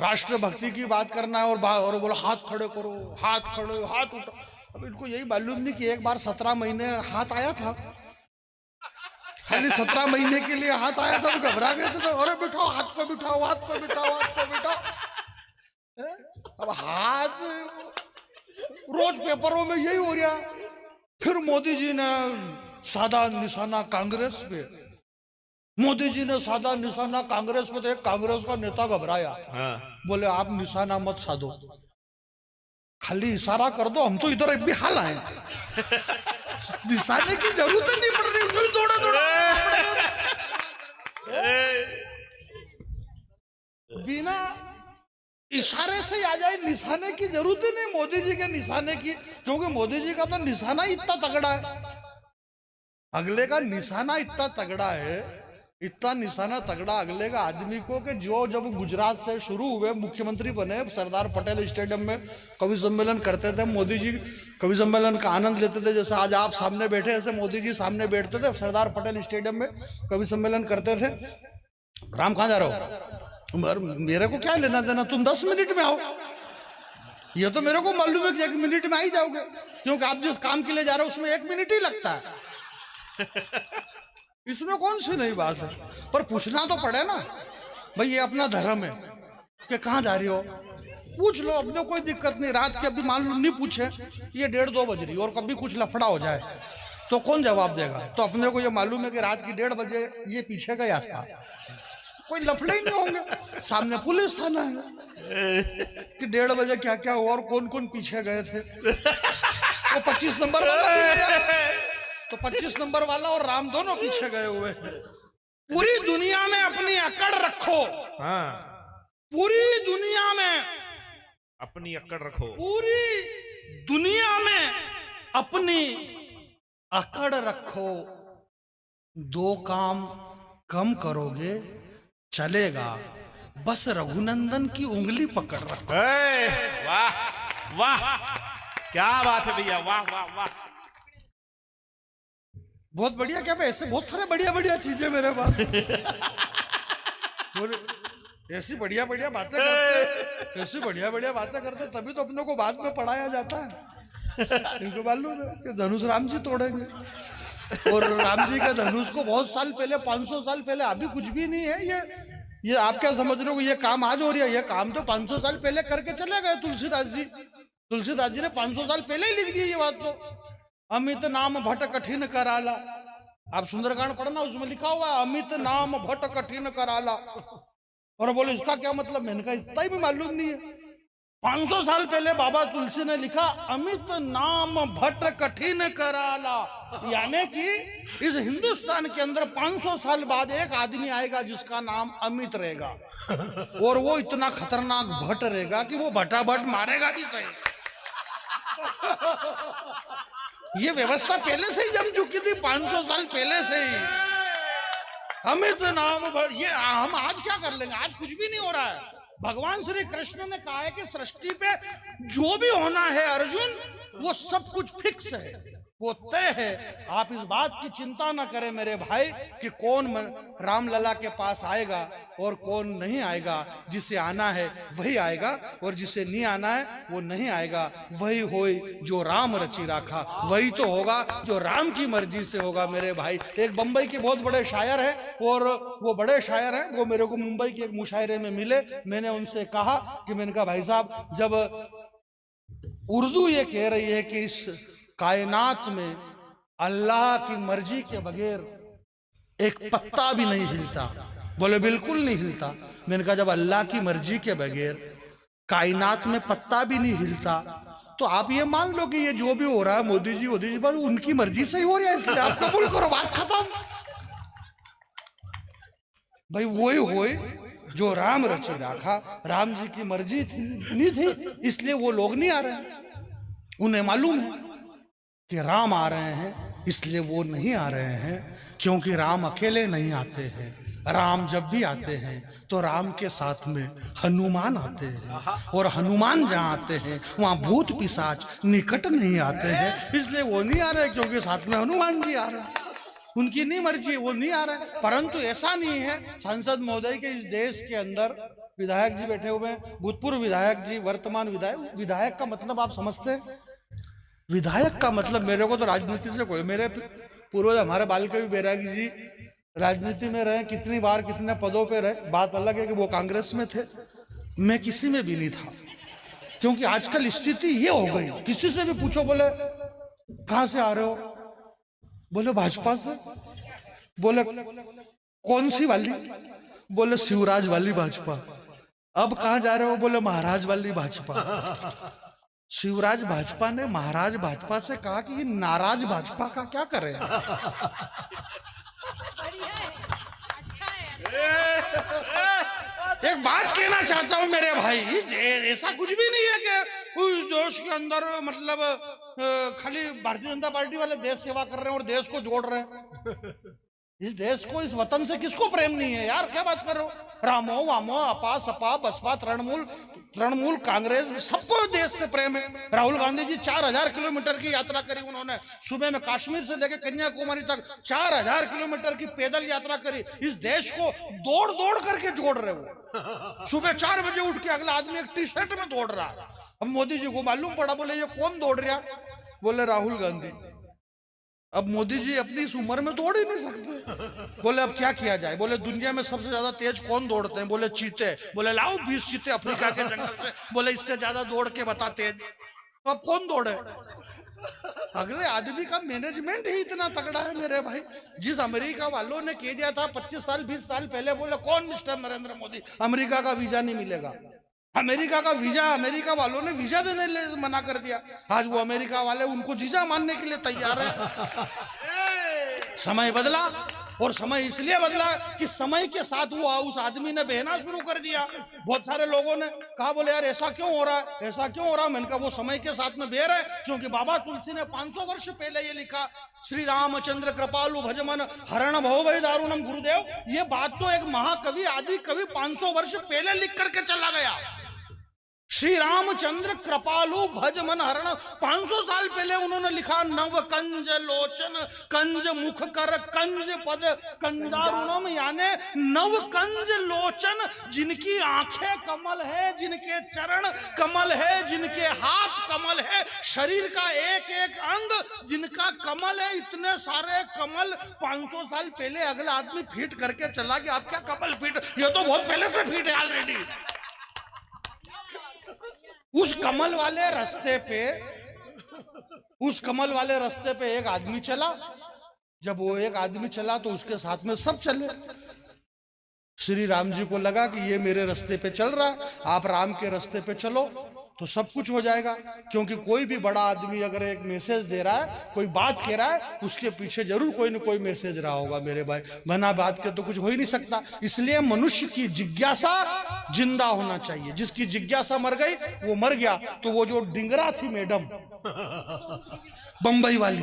राष्ट्रभक्ति की बात करना है और बोला हाथ खड़े करो, हाथ खड़े, हाथ उठो। अब इनको यही मालूम नहीं कि एक बार 17 महीने हाथ आया था, खाली 17 महीने के लिए हाथ आया था, तो घबरा गए थे। तो अरे बिठाओ, हाथ को बिठाओ, हाथ को बिठाओ, हाथ को बिठाओ। अब हाथ रोज पेपरों में यही हो रहा। फिर मोदी जी ने साधा निशाना कांग्रेस पे, मोदी जी ने साधा निशाना कांग्रेस पे, तो एक कांग्रेस का नेता घबराया। बोले आप निशाना मत साधो, खाली इशारा कर दो, हम तो इधर एक भी हाल आए, निशाने की जरूरत नहीं पड़ रही। दौड़ा दौड़ा बिना इशारे से आ जाए, निशाने की जरूरत ही नहीं मोदी जी के निशाने की, क्योंकि मोदी जी का तो निशाना ही इतना तगड़ा है, अगले का निशाना इतना तगड़ा है, इतना निशाना तगड़ा अगले का आदमी को कि जो जब गुजरात से शुरू हुए, मुख्यमंत्री बने, सरदार पटेल स्टेडियम में कवि सम्मेलन करते थे, मोदी जी कवि सम्मेलन का आनंद लेते थे। जैसे आज आप सामने बैठे, ऐसे मोदी जी सामने बैठते थे, सरदार पटेल स्टेडियम में कवि सम्मेलन करते थे। राम कहाँ जा रहे हो? मेरे को क्या लेना देना, तुम 10 मिनट में आओ, ये तो मेरे को मालूम है कि 1 मिनट में आ ही जाओगे, क्योंकि आप जिस काम के लिए जा रहे हो उसमें 1 मिनट ही लगता है। इसमें कौन सी नई बात है, पर पूछना तो पड़े ना भाई, ये अपना धर्म है कि कहाँ जा रही हो, पूछ लो, अपने कोई दिक्कत नहीं। रात के अभी मान लो नहीं पूछे, ये 1:30-2 बज रही और कभी कुछ लफड़ा हो जाए तो कौन जवाब देगा? तो अपने को ये मालूम है कि रात की 1:30 बजे ये पीछे गया था, कोई लफड़े ही नहीं होंगे। सामने पुलिस थाना है कि 1:30 बजे क्या क्या हुआ और कौन कौन पीछे गए थे। वो 25 नंबर वाला, तो 25 नंबर वाला और राम दोनों पीछे गए हुए हैं। पूरी दुनिया में अपनी अकड़ रखो, पूरी दुनिया में अपनी अकड़ रखो, पूरी दुनिया में अपनी अकड़ रखो, 2 काम कम करोगे चलेगा, बस रघुनंदन की उंगली पकड़ रखो। वाह वाह, क्या बात है भैया, वाह वाह वाह, बहुत बढ़िया। क्या ऐसे बहुत सारे बढ़िया बढ़िया चीजें मेरे पास, ऐसी बढ़िया बढ़िया बातें करते, ऐसी बढ़िया बढ़िया बातें करते, तभी तो अपने को बाद में पढ़ाया जाता है। इनको मालूम है कि धनुष राम जी तोड़ेंगे, और राम जी के धनुष को बहुत साल पहले, 500 साल पहले, अभी कुछ भी नहीं है। ये आप क्या समझ रहे हो ये काम आज हो रही है? ये काम तो 500 साल पहले करके चले गए तुलसीदास जी। तुलसीदास जी ने 500 साल पहले ही लिख दी ये बात। तो अमित नाम भट कठिन कराला, आप सुंदरकांड पढ़ना, उसमें लिखा हुआ अमित नाम भट कठिन कराला। और बोले इसका क्या मतलब? मैंने कहा इतना ही भी मालूम नहीं है। 500 साल पहले बाबा तुलसी ने लिखा अमित नाम भट कठिन कराला, यानी कि इस हिंदुस्तान के अंदर 500 साल बाद एक आदमी आएगा जिसका नाम अमित रहेगा, और वो इतना खतरनाक भट रहेगा कि वो भटाभट मारेगा भी सही। ये व्यवस्था पहले से ही जम चुकी थी, 500 साल पहले से ही। अमित नाम भट, ये हम आज क्या कर लेंगे? आज कुछ भी नहीं हो रहा है। भगवान श्री कृष्ण ने कहा है कि सृष्टि पे जो भी होना है अर्जुन, वो सब कुछ फिक्स है, वो तय है। आप इस बात की चिंता ना करें मेरे भाई कि कौन रामलला के पास आएगा और कौन नहीं आएगा। जिसे आना है वही आएगा, और जिसे नहीं आना है वो नहीं आएगा। वही होई जो राम रचि राखा, वही तो होगा जो राम की मर्जी से होगा मेरे भाई। एक बंबई के बहुत बड़े शायर है, और वो बड़े शायर हैं, वो मेरे को मुंबई के एक मुशायरे में मिले। मैंने उनसे कहा कि मैंने कहा भाई साहब, जब उर्दू ये कह रही है कि इस कायनात में अल्लाह की मर्जी के बगैर एक पत्ता भी नहीं हिलता, बोले बिल्कुल नहीं हिलता। मैंने कहा जब अल्लाह की मर्जी के बगैर कायनात में पत्ता भी नहीं हिलता, तो आप ये मान लो कि ये जो भी हो रहा है मोदी जी बस उनकी मर्जी से ही हो रहा है, इसलिए आप कबूल करो, बात खत्म। भाई वही होए जो राम रचे राखा, राम जी की मर्जी नहीं थी इसलिए वो लोग नहीं आ रहे। उन्हें मालूम है कि राम आ रहे हैं, इसलिए वो नहीं आ रहे हैं, क्योंकि राम अकेले नहीं आते हैं। राम जब भी आते हैं तो राम के साथ में हनुमान आते हैं, और हनुमान जहाँ आते हैं वहाँ भूत पिशाच निकट नहीं आते हैं, इसलिए वो नहीं आ रहे क्योंकि साथ में हनुमान जी आ रहे हैं। उनकी नहीं मर्जी, वो नहीं आ रहे। परंतु ऐसा नहीं है, सांसद महोदय के इस देश के अंदर विधायक जी बैठे हुए हैं, भूतपूर्व विधायक जी, वर्तमान विधायक। विधायक का मतलब आप समझते हैं? विधायक का मतलब, मेरे को तो राजनीति से कोई, मेरे पूर्वज हमारे बाल के भी बैरागी जी राजनीति में रहे, कितनी बार कितने पदों पे रहे। बात अलग है कि वो कांग्रेस में थे, मैं किसी में भी नहीं था। क्योंकि आजकल स्थिति ये हो गई, किसी से भी पूछो, बोले कहां से आ रहे हो, बोले भाजपा से, बोले कौन सी वाली, बोले शिवराज वाली भाजपा। अब कहां जा रहे हो, बोले महाराज वाली भाजपा। शिवराज भाजपा ने महाराज भाजपा से कहा कि ये नाराज भाजपा का क्या करे। एक बात कहना चाहता हूं मेरे भाई, ऐसा कुछ भी नहीं है कि उस देश के अंदर मतलब खाली भारतीय जनता पार्टी वाले देश सेवा कर रहे हैं और देश को जोड़ रहे हैं। इस देश को, इस वतन से किसको प्रेम नहीं है यार? क्या बात कर रहे हो? रामो वामो अपा सपा बसपा तृणमूल कांग्रेस, सबको देश से प्रेम है। राहुल गांधी जी 4000 किलोमीटर की यात्रा करी उन्होंने, सुबह में कश्मीर से लेकर कन्याकुमारी तक 4000 किलोमीटर की पैदल यात्रा करी। इस देश को दौड़ दौड़ करके जोड़ रहे हो। सुबह 4 बजे उठ के अगला आदमी एक टी शर्ट में दौड़ रहा। अब मोदी जी को मालूम पड़ा, बोले ये कौन दौड़ रहा, बोले राहुल गांधी। अब मोदी जी अपनी इस उम्र में दौड़ ही नहीं सकते। बोले अब क्या किया जाए, बोले दुनिया में सबसे ज्यादा तेज कौन दौड़ते हैं, बोले चीते। बोले लाओ 20 चीते अफ्रीका के जंगल से, बोले इससे ज्यादा दौड़ के बता तेज। तो अब कौन दौड़े? अगले आदमी का मैनेजमेंट ही इतना तगड़ा है मेरे भाई। जिस अमेरिका वालों ने कह दिया था 25 साल 20 साल पहले, बोले कौन मिस्टर नरेंद्र मोदी, अमेरिका का वीजा नहीं मिलेगा। अमेरिका का वीजा, अमेरिका वालों ने वीजा देने मना कर दिया। आज वो अमेरिका वाले उनको वीजा मानने के लिए तैयार है। समय बदला, और समय इसलिए बदला कि समय के साथ वो उस आदमी ने बहना शुरू कर दिया। बहुत सारे लोगों ने कहा, बोले यार ऐसा क्यों हो रहा है, ऐसा क्यों हो रहा है? मैंने कहा वो समय के साथ में बह रहा है, क्योंकि बाबा तुलसी ने 500 वर्ष पहले ये लिखा, श्री रामचंद्र कृपालु भजमन हरण भव भय दारुणम। गुरुदेव, ये बात तो एक महाकवि आदि कवि 500 वर्ष पहले लिख करके चला गया। श्री रामचंद्र कृपालु भज मन हरण, 500 साल पहले उन्होंने लिखा। नव कंज लोचन कंज मुख कर कंज पद कंजारुणम, यानी नव कंज लोचन, जिनकी आंखें कमल है, जिनके चरण कमल है, जिनके हाथ कमल है, शरीर का एक एक अंग जिनका कमल है। इतने सारे कमल 500 साल पहले अगला आदमी फीट करके चला गया। आप क्या कमल फीट, ये तो बहुत पहले से फीट है ऑलरेडी। उस कमल वाले रास्ते पे एक आदमी चला। जब वो एक आदमी चला तो उसके साथ में सब चले। श्री राम जी को लगा कि ये मेरे रास्ते पे चल रहा है, आप राम के रास्ते पे चलो तो सब कुछ हो जाएगा। क्योंकि कोई भी बड़ा आदमी अगर एक मैसेज दे रहा है, कोई बात कह रहा है, उसके पीछे जरूर कोई न कोई मैसेज रहा होगा मेरे भाई। बिना बात के तो कुछ हो ही नहीं सकता। इसलिए मनुष्य की जिज्ञासा जिंदा होना चाहिए। जिसकी जिज्ञासा मर गई वो मर गया। तो वो जो डिंगरा थी मैडम बंबई वाली,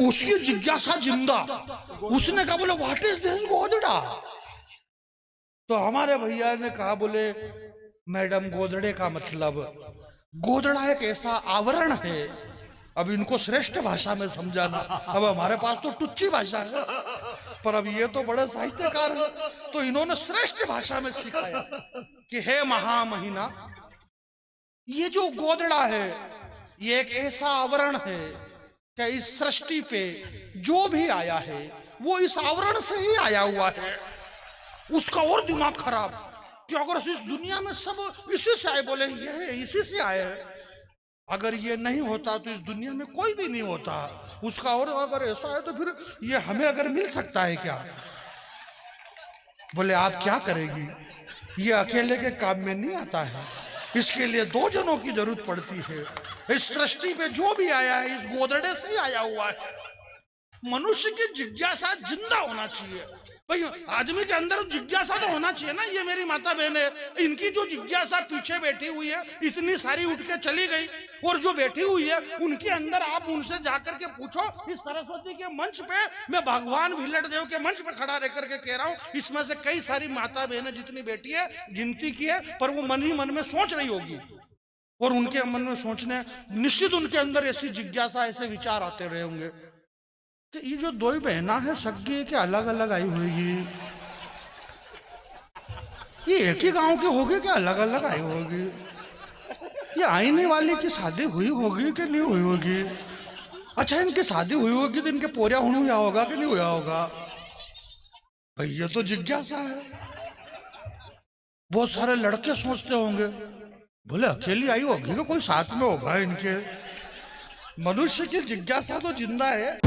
उसकी जिज्ञासा जिंदा। उसने कहा, बोले व्हाट इज दिस गोदड़ा? तो हमारे भैया ने कहा, बोले मैडम गोदड़े का मतलब, गोदड़ा एक ऐसा आवरण है। अब इनको श्रेष्ठ भाषा में समझाना, अब हमारे पास तो टुच्ची भाषा है, पर अब ये तो बड़े साहित्यकार है, तो इन्होंने श्रेष्ठ भाषा में सिखाया कि हे महामहिना, ये जो गोदड़ा है ये एक ऐसा आवरण है कि इस सृष्टि पे जो भी आया है वो इस आवरण से ही आया हुआ है। उसका और दिमाग खराब कि अगर इस दुनिया में सब इसी से आए, बोले ये इसी से आए हैं, अगर ये नहीं होता तो इस दुनिया में कोई भी नहीं होता। उसका और अगर ऐसा है तो फिर ये हमें अगर मिल सकता है क्या? बोले आप क्या करेगी, ये अकेले के काम में नहीं आता है, इसके लिए 2 जनों की जरूरत पड़ती है। इस सृष्टि पे जो भी आया है इस गोदड़े से ही आया हुआ है। मनुष्य की जिज्ञासा जिंदा होना चाहिए भाई। आदमी के अंदर जिज्ञासा तो होना चाहिए ना। ये मेरी माता बहन है, इनकी जो जिज्ञासा पीछे बैठी हुई है, इतनी सारी उठ के चली गई, और जो बैठी हुई है उनके अंदर आप उनसे जाकर के पूछो। इस सरस्वती के मंच पे, मैं भगवान भिल्लट देव के मंच पे खड़ा रह करके कह रहा हूँ, इसमें से कई सारी माता बहनें जितनी बैठी है गिनती की है, पर वो मन ही मन में सोच रही होगी, और उनके मन में सोचने निश्चित उनके अंदर ऐसी जिज्ञासा, ऐसे विचार आते रहे होंगे। तो ये जो 2 बहना है सगे के अलग अलग आई होगी, ये एक ही गांव के होंगे क्या अलग अलग आई होगी? ये आईने वाली की शादी हुई होगी कि नहीं हुई होगी? अच्छा इनकी शादी हुई होगी तो इनके पोरिया हुआ होगा कि नहीं हुआ होगा? भाई ये तो जिज्ञासा है। बहुत सारे लड़के सोचते होंगे बोले अकेली आई होगी कि कोई साथ में होगा इनके। मनुष्य की जिज्ञासा तो जिंदा है।